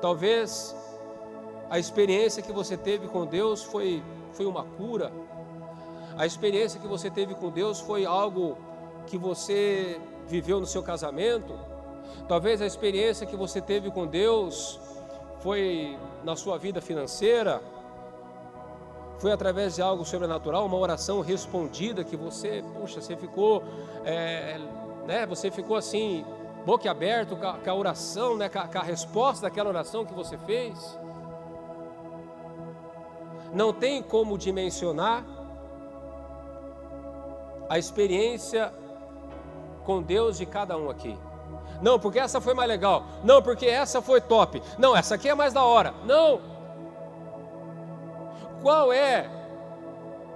Talvez a experiência que você teve com Deus foi uma cura. A experiência que você teve com Deus foi algo que você viveu no seu casamento. Talvez a experiência que você teve com Deus foi na sua vida financeira. Foi através de algo sobrenatural, uma oração respondida que você, você ficou, você ficou assim, boca aberta com a oração, com a resposta daquela oração que você fez. Não tem como dimensionar a experiência com Deus de cada um aqui. Não, porque essa foi mais legal. Não, porque essa foi top. Não, essa aqui é mais da hora. Não. Qual é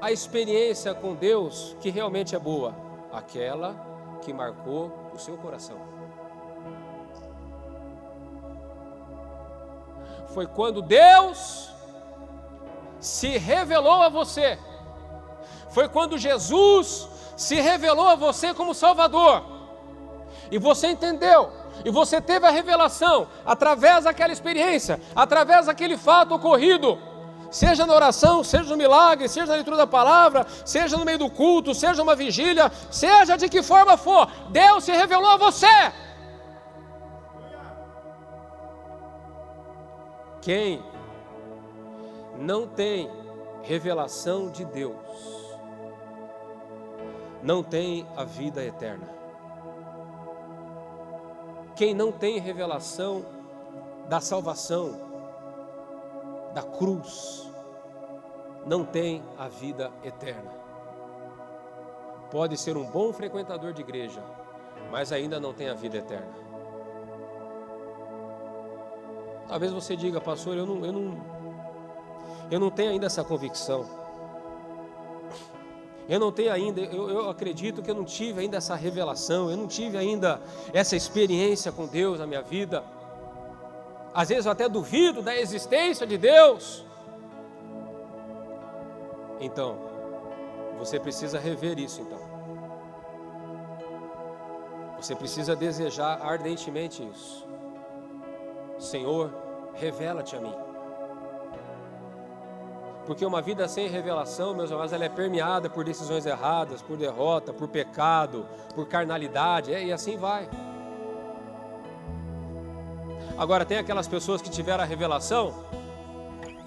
a experiência com Deus que realmente é boa? Aquela que marcou o seu coração. Foi quando Deus se revelou a você. Foi quando Jesus se revelou a você como Salvador. E você entendeu. E você teve a revelação através daquela experiência, através daquele fato ocorrido. Seja na oração, seja no milagre, seja na leitura da palavra, seja no meio do culto, seja uma vigília, seja de que forma for, Deus se revelou a você. Quem não tem revelação de Deus, não tem a vida eterna. Quem não tem revelação da salvação, da cruz, não tem a vida eterna. Pode ser um bom frequentador de igreja, mas ainda não tem a vida eterna. Talvez você diga, pastor, eu não tenho ainda essa convicção. Eu não tenho ainda, eu acredito que eu não tive ainda essa revelação, eu não tive ainda essa experiência com Deus na minha vida. Às vezes eu até duvido da existência de Deus. Então, você precisa rever isso então. Você precisa desejar ardentemente isso. Senhor, revela-te a mim. Porque uma vida sem revelação, meus amados, ela é permeada por decisões erradas, por derrota, por pecado, por carnalidade, e assim vai. Agora tem aquelas pessoas que tiveram a revelação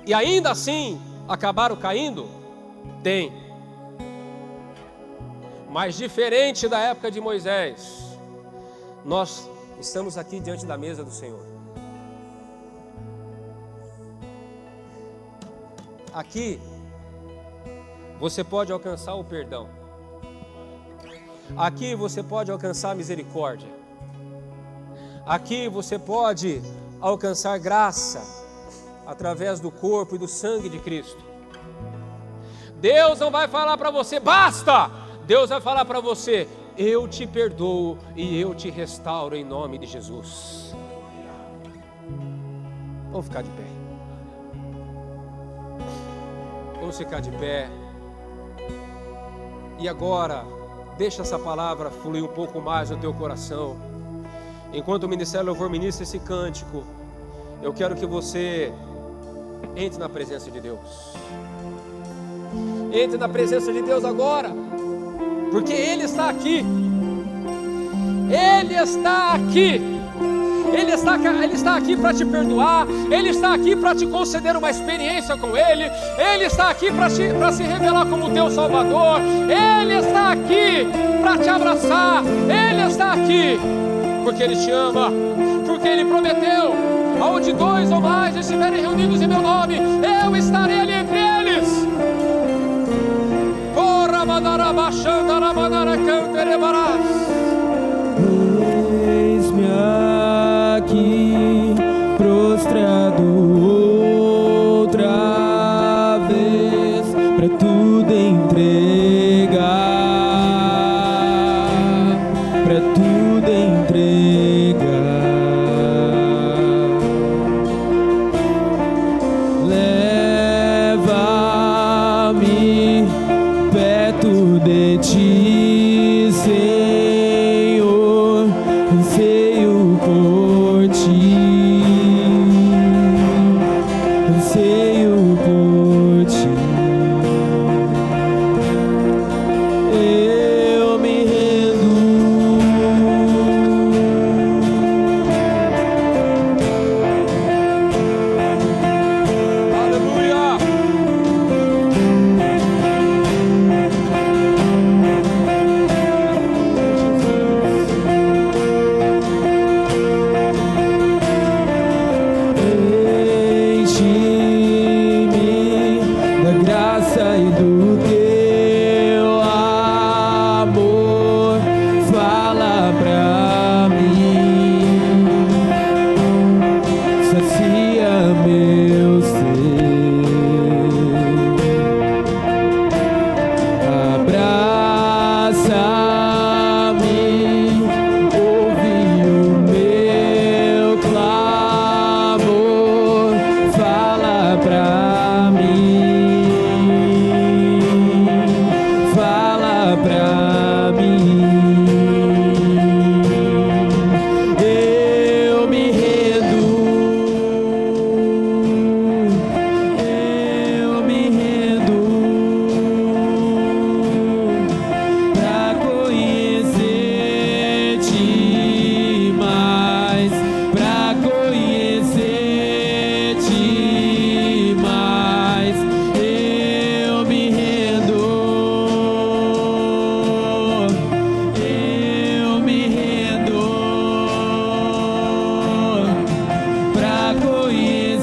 e ainda assim acabaram caindo? Tem. Mas diferente da época de Moisés, nós estamos aqui diante da mesa do Senhor. Aqui você pode alcançar o perdão. Aqui você pode alcançar a misericórdia. Aqui você pode alcançar graça através do corpo e do sangue de Cristo. Deus não vai falar para você, basta! Deus vai falar para você, eu te perdoo e eu te restauro em nome de Jesus. Vamos ficar de pé. Vamos ficar de pé. E agora, deixa essa palavra fluir um pouco mais no teu coração. Enquanto o Ministério Louvor ministra esse cântico, eu quero que você entre na presença de Deus. Entre na presença de Deus agora, porque Ele está aqui. Ele está aqui. Ele está aqui para te perdoar. Ele está aqui para te conceder uma experiência com Ele. Ele está aqui para se revelar como teu Salvador. Ele está aqui para te abraçar. Ele está aqui porque Ele te ama, porque Ele prometeu, aonde 2 ou mais estiverem reunidos em meu nome, eu estarei ali entre eles. Corra, mandará. Eis-me aqui, prostrado outra vez, pra tudo entregar, pra tudo entregar. Leva-me perto de ti, Senhor, anseio por ti, anseio por ti. Eu me rendo. Aleluia! Enche-me da graça e do teu amor, fala pra mim, sacia meu ser, abraça-me, ouve o meu clamor, fala pra mim, fala pra mim. Eu me rendo, pra conhecer-te mais, pra conhecer-te mais. Eu me rendo, pra conhecer-te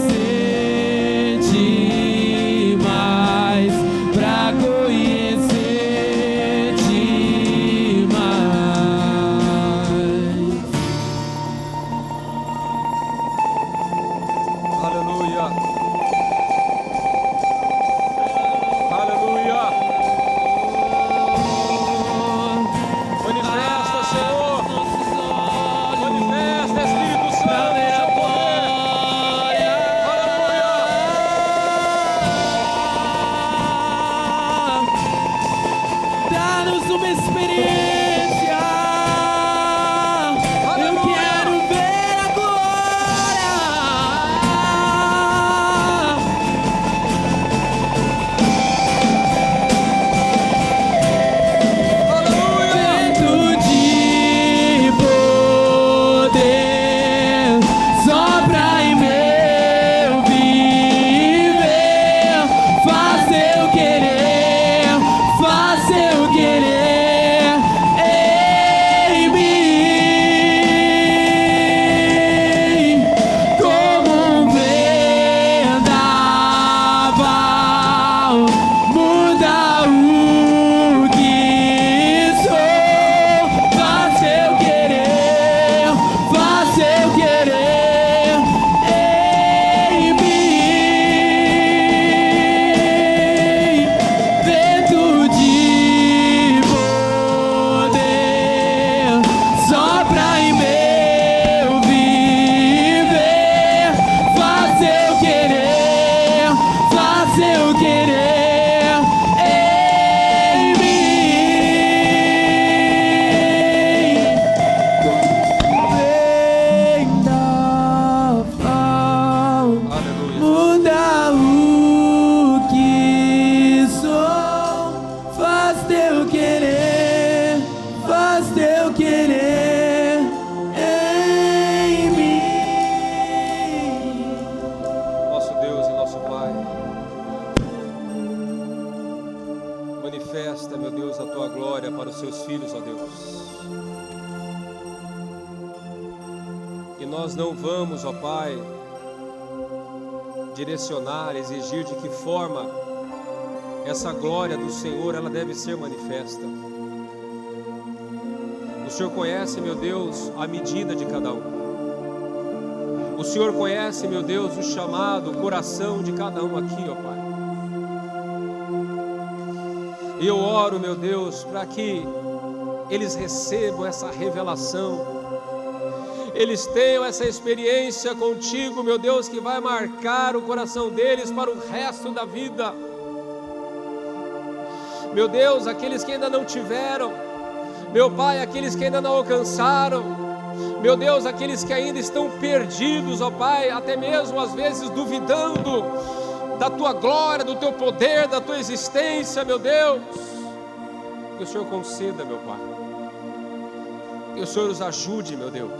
mais, pra conhecer-te mais. Aleluia! Aleluia! Manifesta, Senhor! Manifesta, Espírito Santo, o seu poder! Aleluia! Dá-nos uma experiência. Eu quero ver a glória. Aleluia! Vento de poder sopra em meu viver. Faz eu querer, faz eu querer em mim. Como um vendaval, muda o que sou. Faz eu querer, faz eu querer em mim. Vento de poder sopra em meu viver. Faz eu querer, faz eu querer em mim. Vendaval, Aleluia! muda o que sou. Faz teu querer, faz teu querer em mim. Nosso Deus e nosso Pai, manifesta, meu Deus, a tua glória para os seus filhos, ó Deus. E nós não vamos, ó Pai, direcionar, exigir de que forma essa glória do Senhor, ela deve ser manifesta. O Senhor conhece, meu Deus, a medida de cada um. O Senhor conhece, meu Deus, o chamado, o coração de cada um aqui, ó Pai. E eu oro, meu Deus, para que eles recebam essa revelação, eles tenham essa experiência contigo, meu Deus, que vai marcar o coração deles para o resto da vida. Meu Deus, aqueles que ainda não tiveram, meu Pai, aqueles que ainda não alcançaram, meu Deus, aqueles que ainda estão perdidos, ó Pai, até mesmo às vezes duvidando da Tua glória, do Teu poder, da Tua existência, meu Deus, que o Senhor conceda, meu Pai, que o Senhor os ajude, meu Deus,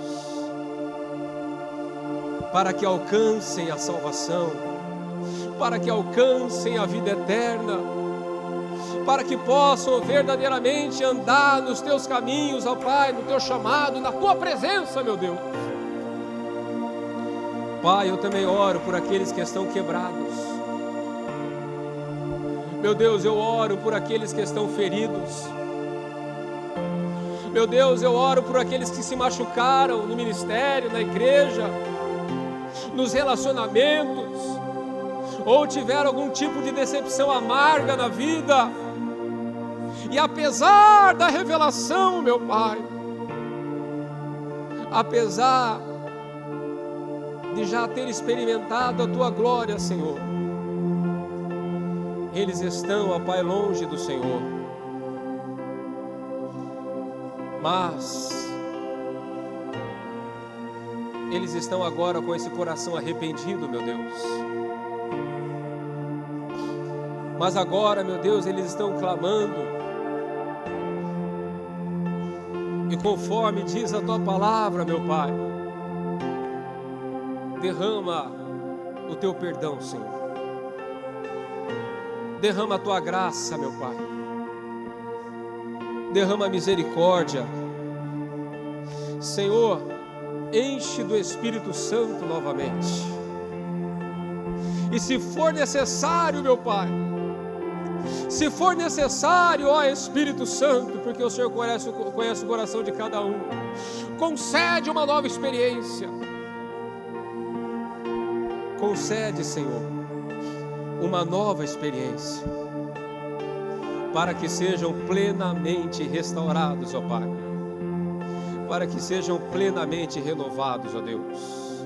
para que alcancem a salvação, para que alcancem a vida eterna, para que possam verdadeiramente andar nos Teus caminhos, ó Pai, no Teu chamado, na Tua presença, meu Deus. Pai, eu também oro por aqueles que estão quebrados. Meu Deus, eu oro por aqueles que estão feridos. Meu Deus, eu oro por aqueles que se machucaram no ministério, na igreja, nos relacionamentos, ou tiveram algum tipo de decepção amarga na vida. E apesar da revelação, meu Pai, apesar de já ter experimentado a Tua glória, Senhor, eles estão, ó Pai, longe do Senhor. Mas eles estão agora com esse coração arrependido, meu Deus. Mas agora, meu Deus, eles estão clamando. E conforme diz a Tua palavra, meu Pai, derrama o Teu perdão, Senhor. Derrama a Tua graça, meu Pai. Derrama a misericórdia. Senhor, enche do Espírito Santo novamente. E se for necessário, meu Pai, se for necessário, ó Espírito Santo, porque o Senhor conhece o coração de cada um, concede uma nova experiência. Concede, Senhor, uma nova experiência, para que sejam plenamente restaurados, ó Pai, para que sejam plenamente renovados, ó Deus.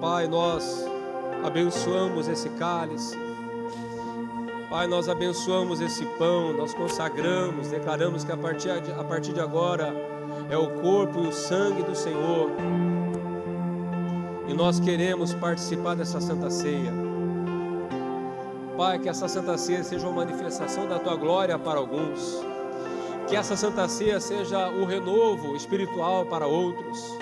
Pai, nós abençoamos esse cálice. Pai, nós abençoamos esse pão, nós consagramos, declaramos que a partir de agora é o corpo e o sangue do Senhor. E nós queremos participar dessa Santa Ceia. Pai, que essa Santa Ceia seja uma manifestação da Tua glória para alguns. Que essa Santa Ceia seja o renovo espiritual para outros.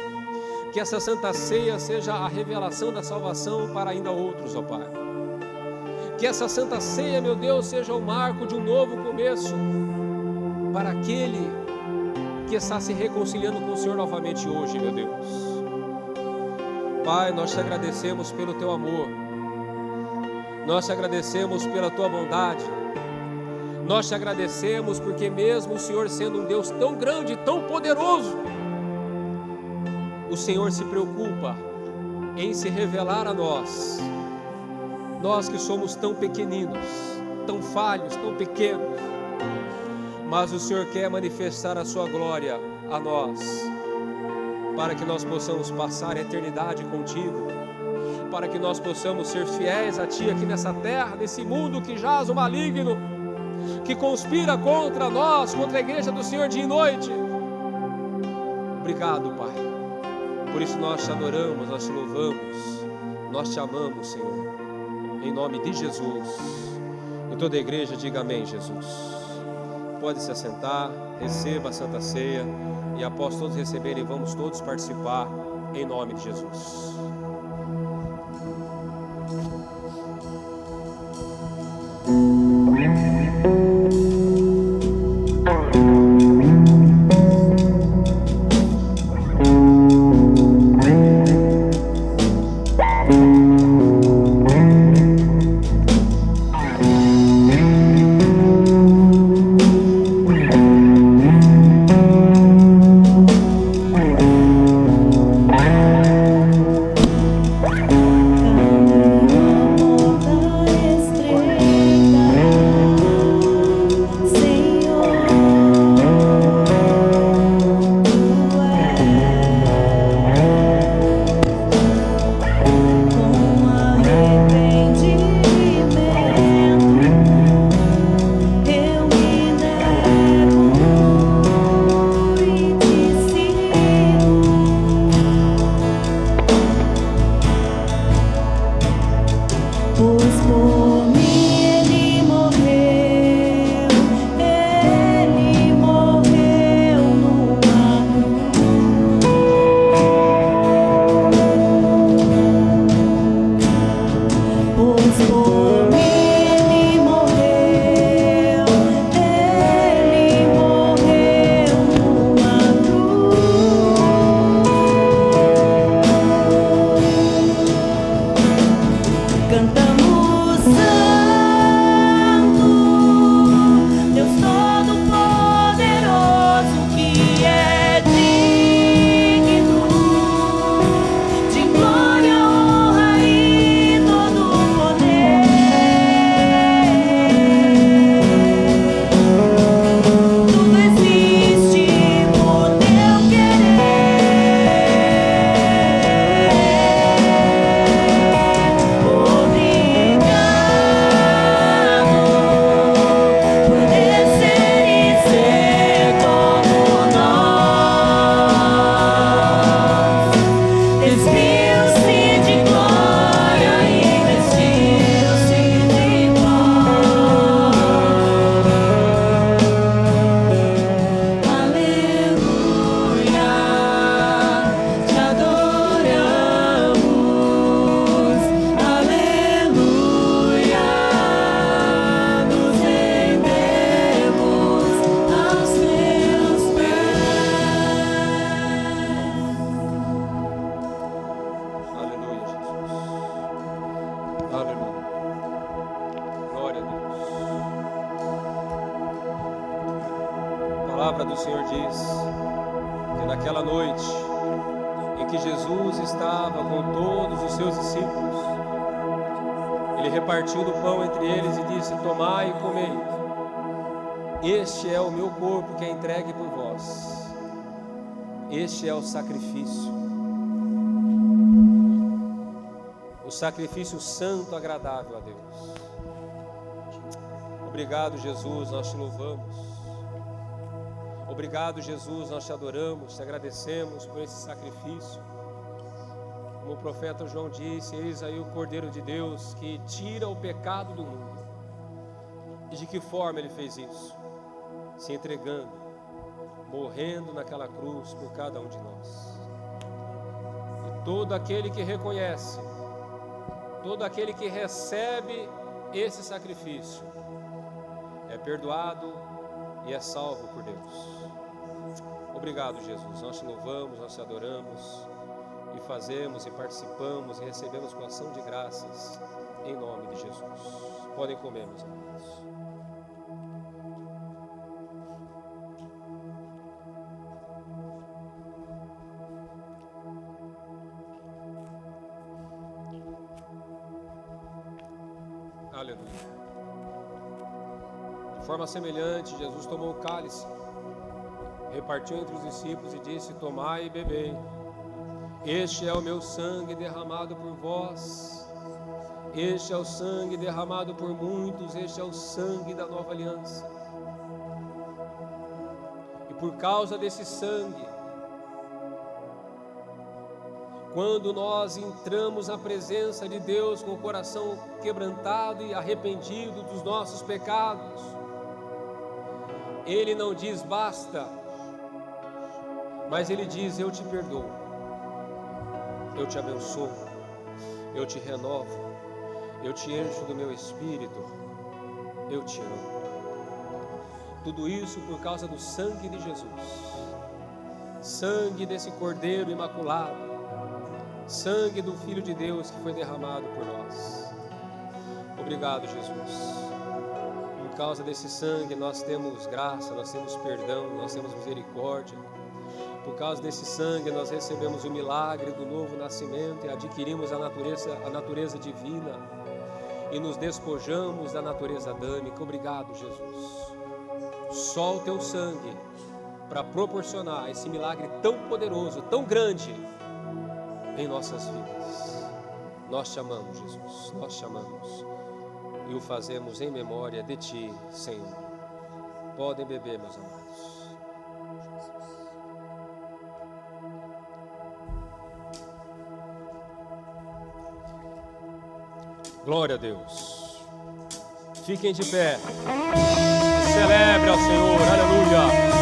Que essa Santa Ceia seja a revelação da salvação para ainda outros, ó Pai. Que essa Santa Ceia, meu Deus, seja o marco de um novo começo para aquele que está se reconciliando com o Senhor novamente hoje, meu Deus. Pai, nós te agradecemos pelo Teu amor, nós te agradecemos pela Tua bondade, nós te agradecemos porque mesmo o Senhor sendo um Deus tão grande, tão poderoso, o Senhor se preocupa em se revelar a nós. Nós que somos tão pequeninos, tão falhos, tão pequenos, mas o Senhor quer manifestar a Sua glória a nós, para que nós possamos passar a eternidade contigo, para que nós possamos ser fiéis a Ti aqui nessa terra, nesse mundo que jaz o maligno, que conspira contra nós, contra a igreja do Senhor dia e noite. Obrigado, Pai, por isso nós te adoramos, nós te louvamos, nós te amamos, Senhor. Em nome de Jesus, e toda a igreja diga amém, Jesus. Pode se assentar, receba a Santa Ceia, e após todos receberem, vamos todos participar, em nome de Jesus. palavra do Senhor diz que naquela noite em que Jesus estava com todos os seus discípulos, Ele repartiu do pão entre eles e disse: tomai e comei, este é o meu corpo que é entregue por vós, este é o sacrifício santo, agradável a Deus. Obrigado, Jesus, nós te louvamos. Obrigado, Jesus, nós te adoramos, te agradecemos por esse sacrifício. Como o profeta João disse, eis aí o Cordeiro de Deus que tira o pecado do mundo. E de que forma Ele fez isso? Se entregando, morrendo naquela cruz por cada um de nós. E todo aquele que reconhece, todo aquele que recebe esse sacrifício, é perdoado e é salvo por Deus. Obrigado, Jesus, nós te louvamos, nós te adoramos e fazemos e participamos e recebemos com ação de graças em nome de Jesus. Podem comer, meus amados. Aleluia. De forma semelhante, Jesus tomou o cálice, repartiu entre os discípulos e disse: tomai e bebei, este é o meu sangue derramado por vós, este é o sangue derramado por muitos, este é o sangue da nova aliança. E por causa desse sangue, quando nós entramos na presença de Deus com o coração quebrantado e arrependido dos nossos pecados, Ele não diz basta, mas Ele diz: eu te perdoo, eu te abençoo, eu te renovo, eu te encho do meu espírito, eu te amo. Tudo isso por causa do sangue de Jesus, sangue desse Cordeiro imaculado, sangue do Filho de Deus que foi derramado por nós. Obrigado, Jesus. Por causa desse sangue nós temos graça, nós temos perdão, nós temos misericórdia. Por causa desse sangue nós recebemos o milagre do novo nascimento e adquirimos a natureza divina e nos despojamos da natureza adâmica. Obrigado, Jesus. Só o teu sangue para proporcionar esse milagre tão poderoso, tão grande em nossas vidas. Nós te amamos, Jesus, nós te amamos e o fazemos em memória de Ti, Senhor. Podem beber, meus amados. Glória a Deus. Fiquem de pé. Celebre ao Senhor, aleluia.